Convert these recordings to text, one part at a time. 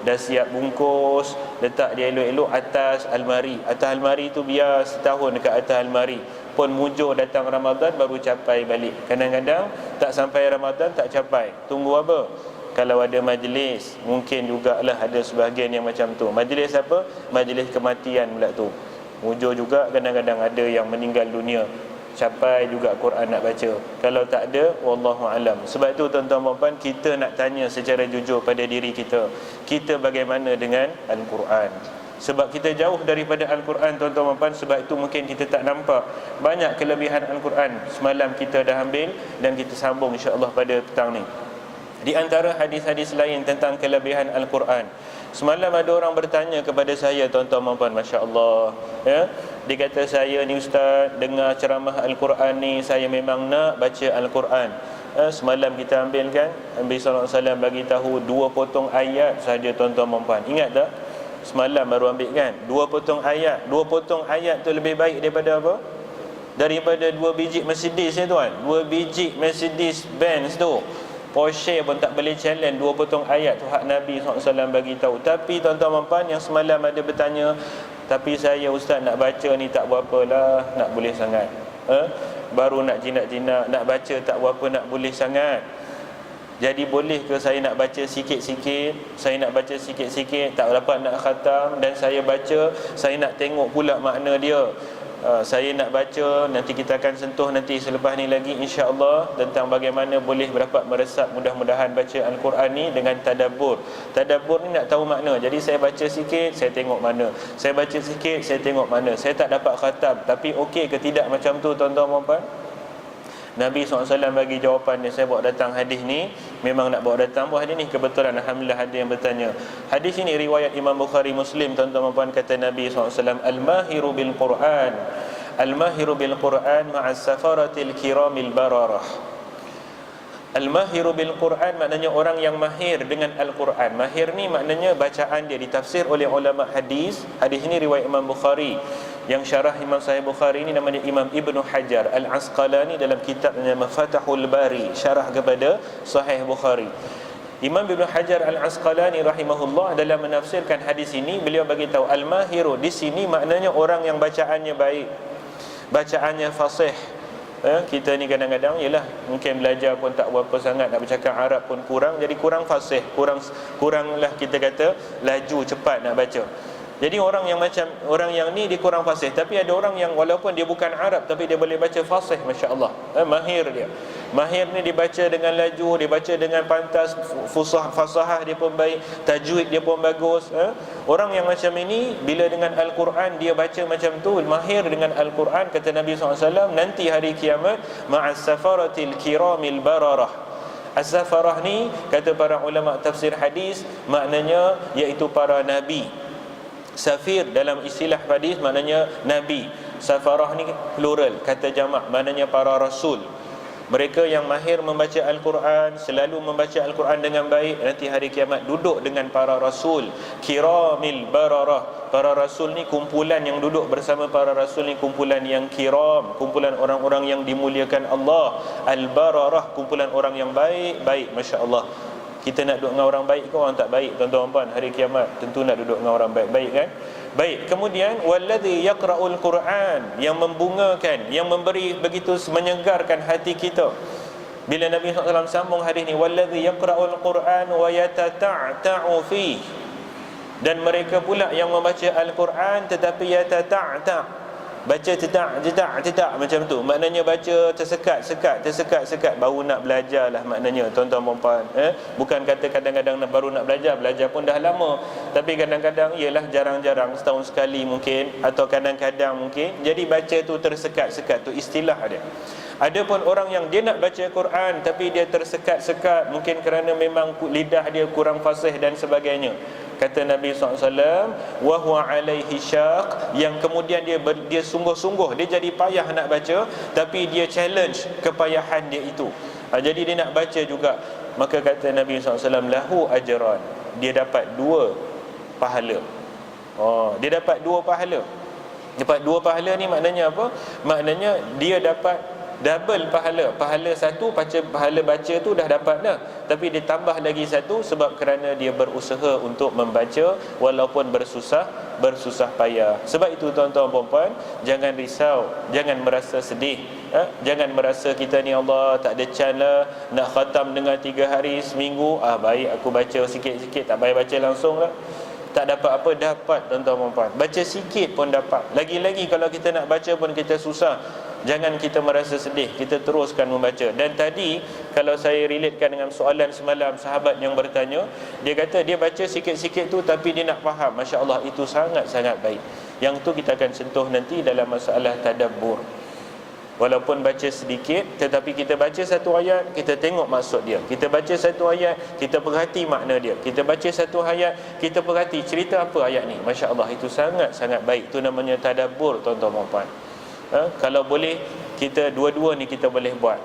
dah siap bungkus, letak dia elok-elok atas almari. Atas almari tu biar setahun dekat atas almari. Pun mujur datang Ramadan baru capai balik. Kadang-kadang tak sampai Ramadan tak capai. Tunggu apa? Kalau ada majlis, mungkin jugalah ada sebahagian yang macam tu. Majlis apa? Majlis kematian pula tu. Mujur juga kadang-kadang ada yang meninggal dunia, capai juga Quran nak baca. Kalau tak ada, wallahu alam. Sebab tu tuan-tuan dan puan, kita nak tanya secara jujur pada diri kita, kita bagaimana dengan Al-Quran? Sebab kita jauh daripada Al-Quran tuan-tuan dan puan, sebab itu mungkin kita tak nampak banyak kelebihan Al-Quran. Semalam kita dah ambil dan kita sambung insya-Allah pada petang ni. Di antara hadis-hadis lain tentang kelebihan Al-Quran, semalam ada orang bertanya kepada saya tuan-tuan dan puan, masya-Allah, ya. Dia kata, saya ni ustaz, dengar ceramah Al-Quran ni, saya memang nak baca Al-Quran. Semalam kita ambil kan, Nabi sallallahu alaihi wasallam bagi tahu 2 potong ayat saja tuan-tuan dan puan. Ingat tak? Semalam baru ambil kan, 2 potong ayat. 2 potong ayat tu lebih baik daripada apa? Daripada 2 biji Mercedes ni tuan. 2 biji Mercedes Benz tu, Porsche pun tak boleh challenge 2 potong ayat tu hak Nabi SAW bagi tahu. Tapi tuan-tuan dan puan, yang semalam ada bertanya, tapi saya ustaz nak baca ni tak berapa lah, nak boleh sangat. Baru nak jinak-jinak, nak baca tak berapa nak boleh sangat. Jadi boleh ke saya nak baca sikit-sikit? Saya nak baca sikit-sikit, tak dapat nak khatam, dan saya baca, saya nak tengok pula makna dia. Saya nak baca, nanti kita akan sentuh nanti selepas ni lagi insya-Allah tentang bagaimana boleh dapat meresap mudah-mudahan baca Al-Quran ni dengan tadabbur. Tadabbur ni nak tahu makna. Jadi saya baca sikit, saya tengok mana. Saya baca sikit, saya tengok mana. Saya tak dapat khatam, tapi okey ke tidak macam tu tuan-tuan dan puan? Nabi SAW bagi jawapan dia. Saya bawa datang hadis ni, memang nak bawa datang buah hadis ni, kebetulan alhamdulillah ada yang bertanya. Hadis ini riwayat Imam Bukhari Muslim tuan-tuan dan puan. Kata Nabi SAW, Al-mahiru bil Quran, Al-mahiru bil Quran ma'as safaratil kiramil bararah. Al-mahiru bil Quran maknanya orang yang mahir dengan Al-Quran. Mahir ni maknanya bacaan dia, ditafsir oleh ulama hadis. Hadis ini riwayat Imam Bukhari. Yang syarah Imam Sahih Bukhari ni namanya Imam Ibnu Hajar Al-Asqalani dalam kitab nama Fathul Bari, syarah kepada Sahih Bukhari. Imam Ibnu Hajar Al-Asqalani rahimahullah dalam menafsirkan hadis ini, beliau bagi tahu al-mahiru di sini maknanya orang yang bacaannya baik, bacaannya fasih. Kita ni kadang-kadang yalah, mungkin belajar pun tak berapa sangat, nak bercakap Arab pun kurang, jadi kurang fasih, kuranglah kita kata laju cepat nak baca. Jadi orang yang macam orang yang ni dia kurang fasih. Tapi ada orang yang walaupun dia bukan Arab tapi dia boleh baca fasih, masya-Allah. Mahir dia. Mahir ni dibaca dengan laju, dibaca dengan pantas, fasahah dia pun baik, tajwid dia pun bagus. Orang yang macam ini bila dengan Al-Quran dia baca macam tu, mahir dengan Al-Quran, kata Nabi SAW, nanti hari kiamat ma'as safaratil kiramil bararah. As-safarah ni kata para ulama tafsir hadis maknanya iaitu para nabi. Safir dalam istilah hadis maknanya nabi. Safarah ni plural, kata jamak, maknanya para rasul. Mereka yang mahir membaca Al-Quran, selalu membaca Al-Quran dengan baik, nanti hari kiamat duduk dengan para rasul. Kiramil bararah. Para rasul ni kumpulan yang duduk bersama para rasul ni kumpulan yang kiram, kumpulan orang-orang yang dimuliakan Allah. Al-bararah, kumpulan orang yang baik-baik, masya-Allah. Kita nak duduk dengan orang baik ke orang tak baik tuan-tuan puan? Hari kiamat tentu nak duduk dengan orang baik-baik kan? Baik, kemudian wallazi yaqra'ul Quran, yang membungakan, yang memberi begitu menyegarkan hati kita. Bila Nabi SAW sambung hadis ni, wallazi yaqra'ul Quran wa yatata'ta'u fi, dan mereka pula yang membaca Al-Quran tetapi yatata'ta', baca cetak macam tu, maknanya baca tersekat, baru nak belajar lah maknanya tuan-tuan dan puan. Bukan kata kadang-kadang baru nak belajar pun dah lama, tapi kadang-kadang ialah jarang-jarang, setahun sekali mungkin, atau kadang-kadang mungkin, jadi baca tu tersekat-sekat, tu istilah dia. Ada pun orang yang dia nak baca Quran tapi dia tersekat-sekat, mungkin kerana memang lidah dia kurang fasih dan sebagainya. Kata Nabi SAW, wa huwa alaihi syaq, yang kemudian dia sungguh-sungguh, dia jadi payah nak baca, tapi dia challenge kepayahan dia itu. Jadi dia nak baca juga. Maka kata Nabi SAW, lahu ajran, dia dapat 2 pahala. Dia dapat 2 pahala. Dapat 2 pahala ni maknanya apa? Maknanya dia dapat double pahala. Pahala satu, pahala baca tu dah dapat dah, tapi dia tambah lagi satu sebab kerana dia berusaha untuk membaca walaupun bersusah payah. Sebab itu tuan-tuan dan puan, jangan risau, jangan merasa sedih, jangan merasa kita ni Allah tak ada can lah, nak khatam dengan 3 hari seminggu, baik aku baca sikit-sikit, tak payah baca langsung lah. Tak dapat apa, dapat tuan-tuan dan puan. Baca sikit pun dapat. Lagi-lagi kalau kita nak baca pun kita susah, jangan kita merasa sedih, kita teruskan membaca. Dan tadi kalau saya relatekan dengan soalan semalam sahabat yang bertanya, dia kata dia baca sikit-sikit tu tapi dia nak faham. Masya Allah, itu sangat-sangat baik. Yang tu kita akan sentuh nanti dalam masalah tadabbur. Walaupun baca sedikit, tetapi kita baca satu ayat, kita tengok maksud dia. Kita baca satu ayat, kita perhati makna dia. Kita baca satu ayat, kita perhati cerita apa ayat ni. Masya Allah, itu sangat-sangat baik. Itu namanya tadabbur tuan-tuan dan puan. Kalau boleh, kita dua-dua ni kita boleh buat.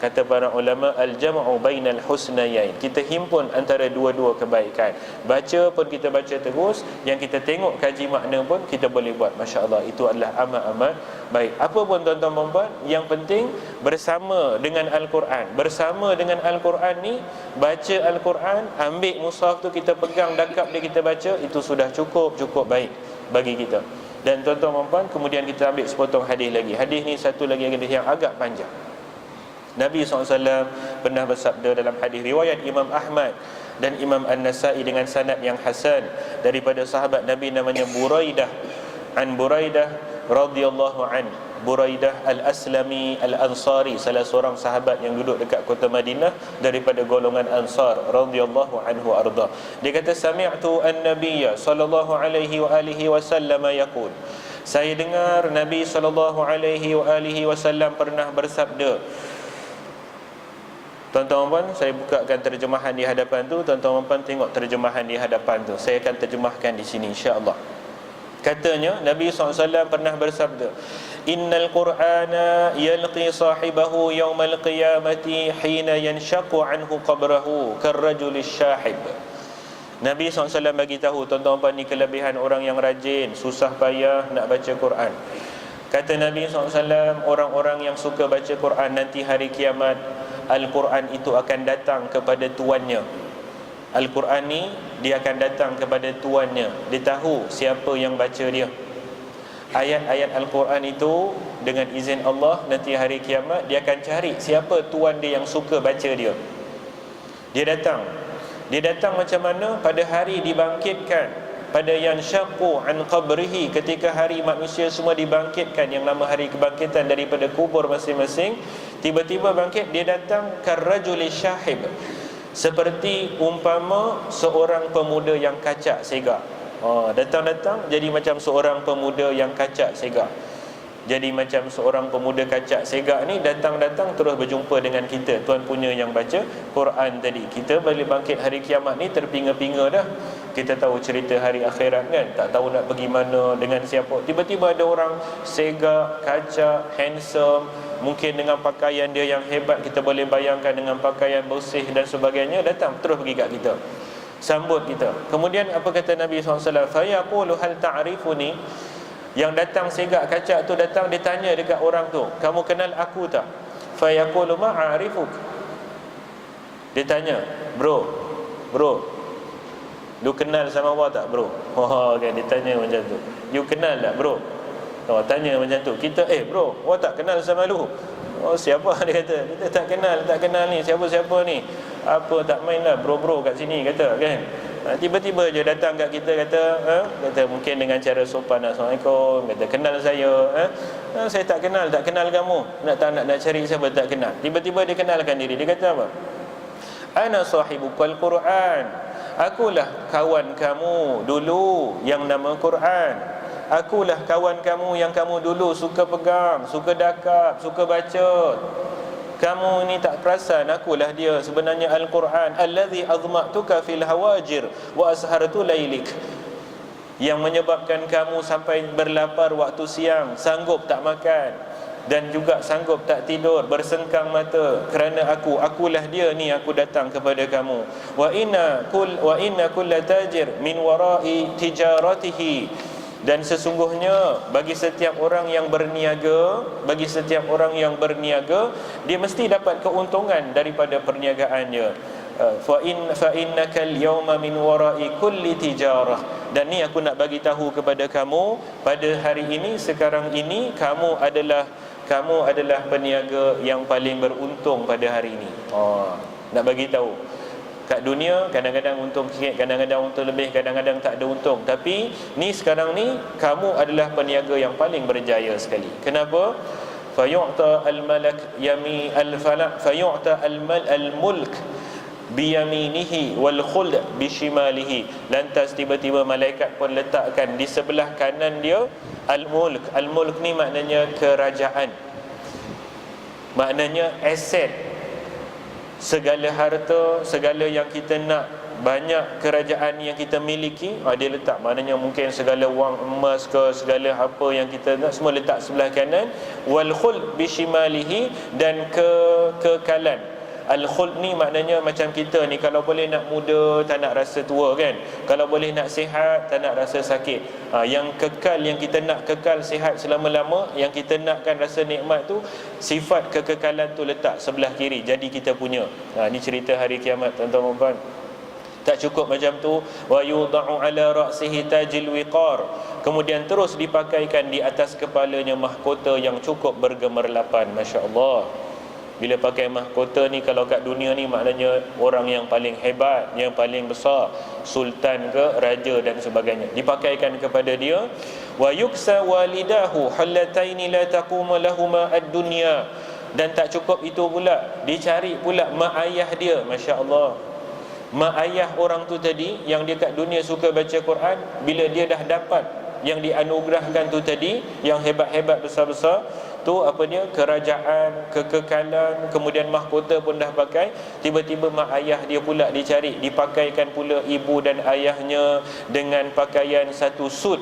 Kata para ulama, al-jam'u bainal husnayain, kita himpun antara dua-dua kebaikan. Baca pun kita baca terus, yang kita tengok kaji makna pun kita boleh buat. Masya Allah, itu adalah amat-amat baik. Apa pun tuan-tuan membuat, yang penting bersama dengan Al-Quran. Bersama dengan Al-Quran ni, baca Al-Quran, ambil mushaf tu kita pegang, dakap dia kita baca, itu sudah cukup baik bagi kita. Dan tuan-tuan dan puan, kemudian kita ambil sepotong hadis lagi. Hadis ni satu lagi hadis yang agak panjang. Nabi SAW pernah bersabda dalam hadis riwayat Imam Ahmad dan Imam An-Nasai dengan sanad yang hasan daripada sahabat Nabi namanya Buraidah, an Buraidah radhiyallahu an, Buraidah Al-Aslami Al-Ansari, salah seorang sahabat yang duduk dekat kota Madinah daripada golongan Ansar radhiyallahu anhu arda. Dia kata, sami'tu an-nabiyya sallallahu alaihi wa alihi wasallam yaqul, saya dengar Nabi sallallahu alaihi wa alihi wasallam pernah bersabda. Tuan-tuan puan, saya bukakan terjemahan di hadapan tu, tuan-tuan puan tengok terjemahan di hadapan tu. Saya akan terjemahkan di sini insya-Allah. Katanya Nabi SAW pernah bersabda, innal qur'ana yalqi sahibahu yawmal qiyamati hina yanshaqu anhu qabrahu karrajulis syahib. Nabi SAW bagi tahu, tuan-tuan puan, ni kelebihan orang yang rajin, susah payah nak baca Quran. Kata Nabi SAW, orang-orang yang suka baca Quran nanti hari kiamat, Al-Quran itu akan datang kepada tuannya. Al-Quran ni dia akan datang kepada tuannya. Dia tahu siapa yang baca dia. Ayat-ayat Al-Quran itu dengan izin Allah nanti hari kiamat dia akan cari siapa tuan dia yang suka baca dia. Dia datang. Dia datang macam mana? Pada hari dibangkitkan, pada yang syaqu an qabrihi, ketika hari manusia semua dibangkitkan, yang nama hari kebangkitan daripada kubur masing-masing. Tiba-tiba bangkit, dia datang karrajuli syahib, seperti umpama seorang pemuda yang kacak segak. Datang-datang jadi macam seorang pemuda yang kacak segak. Jadi macam seorang pemuda kacak segak ni datang-datang terus berjumpa dengan kita, tuan punya yang baca Quran tadi. Kita balik bangkit hari kiamat ni terpinga-pinga dah. Kita tahu cerita hari akhirat kan, tak tahu nak pergi mana, dengan siapa. Tiba-tiba ada orang segak, kacak, handsome, mungkin dengan pakaian dia yang hebat, kita boleh bayangkan dengan pakaian bersih dan sebagainya, datang terus pergi kat kita, sambut kita. Kemudian apa kata Nabi SAW? Fayaqulu hal ta'rifuni. Yang datang segak kacak tu datang, dia tanya dekat orang tu, kamu kenal aku tak? Fayaqulu ma'arifuk. Dia tanya, bro, lu kenal sama Allah tak bro? Kan dia tanya macam tu. You kenal tak bro? Tanya macam tu. Kita, bro, Allah tak kenal sama lu. Siapa? Dia kata, kita tak kenal ni, siapa-siapa ni. Apa tak main lah bro kat sini, kata kan. Tiba-tiba je datang kat kita, kata mungkin dengan cara sopan, Assalamualaikum, kata kenal saya. Saya tak kenal kamu. Nak cari siapa tak kenal. Tiba-tiba dia kenalkan diri. Dia kata apa? Ana sahibukal Quran. Akulah kawan kamu dulu yang nama Quran. Akulah kawan kamu yang kamu dulu suka pegang, suka dakap, suka baca. Kamu ni tak perasan akulah dia sebenarnya Al-Quran. Allazi azma'tuka fil hawajir wa ashartu lailik. Yang menyebabkan kamu sampai berlapar waktu siang, sanggup tak makan, dan juga sanggup tak tidur, bersengkang mata kerana akulah dia ni, aku datang kepada kamu. Wa inna kulla tajir min wara'i tijaratihi Dan sesungguhnya bagi setiap orang yang berniaga, dia mesti dapat keuntungan daripada perniagaannya. Fa innaka al-yawma min wara'i kulli tijarah. Dan ni aku nak bagi tahu kepada kamu, pada hari ini, sekarang ini, kamu adalah peniaga yang paling beruntung pada hari ini. Nak bagi tahu. Kat dunia kadang-kadang untung sikit, kadang-kadang untung lebih, kadang-kadang tak ada untung. Tapi ni sekarang ni kamu adalah peniaga yang paling berjaya sekali. Kenapa? Fayu'ta al-malak yami al-falak fayu'ta al-mulk biyaminihi wal khuld bishimalihi. Lantas tiba-tiba malaikat pun letakkan di sebelah kanan dia al-mulk. Al-mulk ni maknanya kerajaan, maknanya aset. Segala harta, segala yang kita nak, banyak kerajaan yang kita miliki, dia letak. Maknanya mungkin segala wang emas ke, segala apa yang kita nak, semua letak sebelah kanan. Wal khuld bishimalihi, dan kekekalan. Al-khuld ni maknanya macam kita ni, kalau boleh nak muda, tak nak rasa tua kan. Kalau boleh nak sihat, tak nak rasa sakit. Yang kekal, yang kita nak kekal sihat selama-lama, yang kita nakkan rasa nikmat tu, sifat kekekalan tu letak sebelah kiri, jadi kita punya. Ni cerita hari kiamat, tuan-tuan dan puan. Tak cukup macam tu, wa yudha'u ala ra'sihi tajil wiqar, kemudian terus dipakaikan di atas kepalanya mahkota yang cukup bergemerlapan. Masya-Allah. Bila pakai mahkota ni, kalau kat dunia ni maknanya orang yang paling hebat, yang paling besar, sultan ke, raja dan sebagainya, dipakaikan kepada dia. Wa yuksa walidahu hallataini la taqumu lahuma ad-dunya, dan tak cukup itu pula, dicari pula mak ayah dia. Masya-Allah. Mak ayah orang tu tadi, yang dia kat dunia suka baca Quran, bila dia dah dapat yang dianugerahkan tu tadi, yang hebat-hebat, besar-besar tu, apa dia, kerajaan, kekekalan, kemudian mahkota pun dah pakai, tiba-tiba mak ayah dia pula dicari, dipakaikan pula ibu dan ayahnya dengan pakaian satu sut.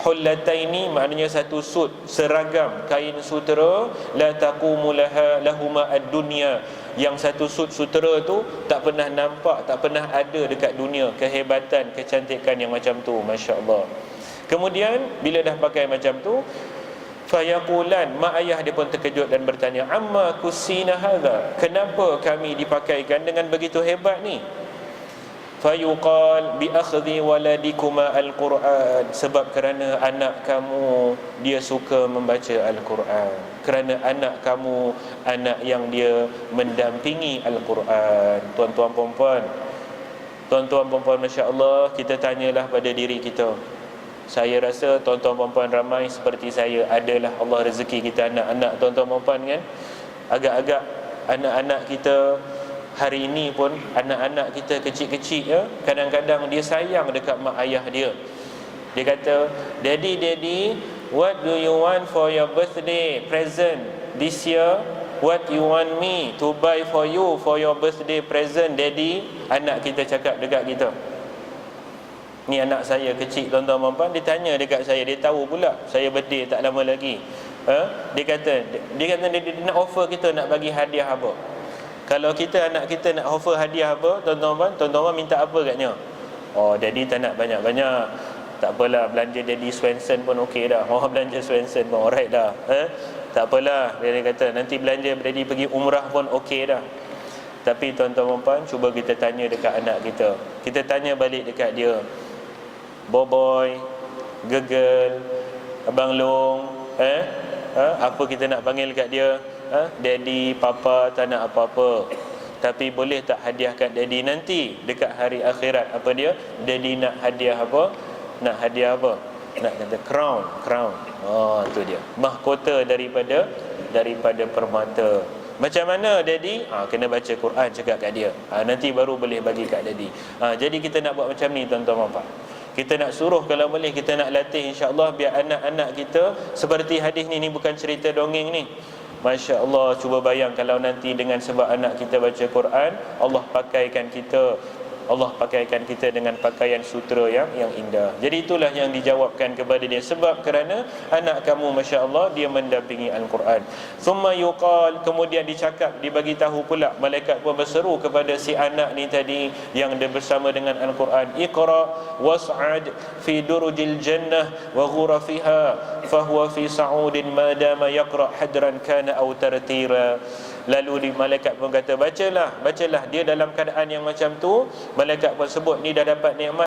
Hullataini maknanya satu sut, seragam kain sutera, la taqumu lahuma ad-dunya, yang satu sut sutera tu tak pernah nampak, tak pernah ada dekat dunia kehebatan, kecantikan yang macam tu. Masya-Allah. Kemudian bila dah pakai macam tu, fayaqulan, mak ayah dia pun terkejut dan bertanya, amma kusina hadha, kenapa kami dipakaikan dengan begitu hebat ni? Fayuqal bi akhdhi waladikuma al-Quran, sebab kerana anak kamu dia suka membaca Al-Quran, kerana anak kamu anak yang dia mendampingi Al-Quran. Tuan-tuan perempuan, masya-Allah, kita tanyalah pada diri kita. Saya rasa tuan-tuan perempuan ramai seperti saya, adalah Allah rezeki kita anak-anak, tuan-tuan perempuan kan. Agak-agak anak-anak kita hari ini pun, anak-anak kita kecil-kecil ya, kadang-kadang dia sayang dekat mak ayah dia. Dia kata, "Daddy, what do you want for your birthday present this year? What you want me to buy for you for your birthday present, Daddy?" Anak kita cakap dekat kita. Ni anak saya kecil, tuan-tuan puan, dia tanya dekat saya, dia tahu pula saya birthday tak lama lagi. Dia kata dia nak offer kita nak bagi hadiah apa. Kalau kita, anak kita nak offer hadiah apa, tuan-tuan puan minta apa katnya? Daddy tak nak banyak-banyak. Tak apalah, belanja Daddy Swenson pun okey dah. Belanja Swenson pun alright dah. Tak apalah, dia kata nanti belanja Daddy pergi umrah pun okey dah. Tapi tuan-tuan puan, cuba kita tanya dekat anak kita. Kita tanya balik dekat dia. Boboy, Gegel, Abang Long, apa kita nak panggil kat dia? Daddy, Papa, tak nak apa-apa. Tapi boleh tak hadiahkan Daddy nanti dekat hari akhirat? Apa dia? Daddy nak hadiah apa? Nak hadiah apa? Nak kata crown. Tu dia, mahkota daripada permata. Macam mana Daddy? Kena baca Quran, cakap kat dia. Nanti baru boleh bagi kat Daddy. Jadi kita nak buat macam ni, tuan-tuan puan. Kita nak suruh, kalau boleh kita nak latih, insya-Allah, biar anak-anak kita seperti hadis ni bukan cerita dongeng ni. Masya-Allah, cuba bayang kalau nanti dengan sebab anak kita baca Quran, Allah pakaikan kita Allah pakaikan kita dengan pakaian sutera yang indah. Jadi itulah yang dijawabkan kepada dia, sebab kerana anak kamu masya-Allah dia mendampingi Al-Quran. Summa yuqal, kemudian dicakap, dibagi tahu pula, malaikat pun berseru kepada si anak ni tadi yang dia bersama dengan Al-Quran, iqra was'ad fi durujil jannah wa ghurafiha fahuwa fi sa'udin ma dama yaqra hadran kana aw tartira. Lalu malaikat pun kata, bacalah dia dalam keadaan yang macam tu. Malaikat pun sebut ni dah dapat nikmat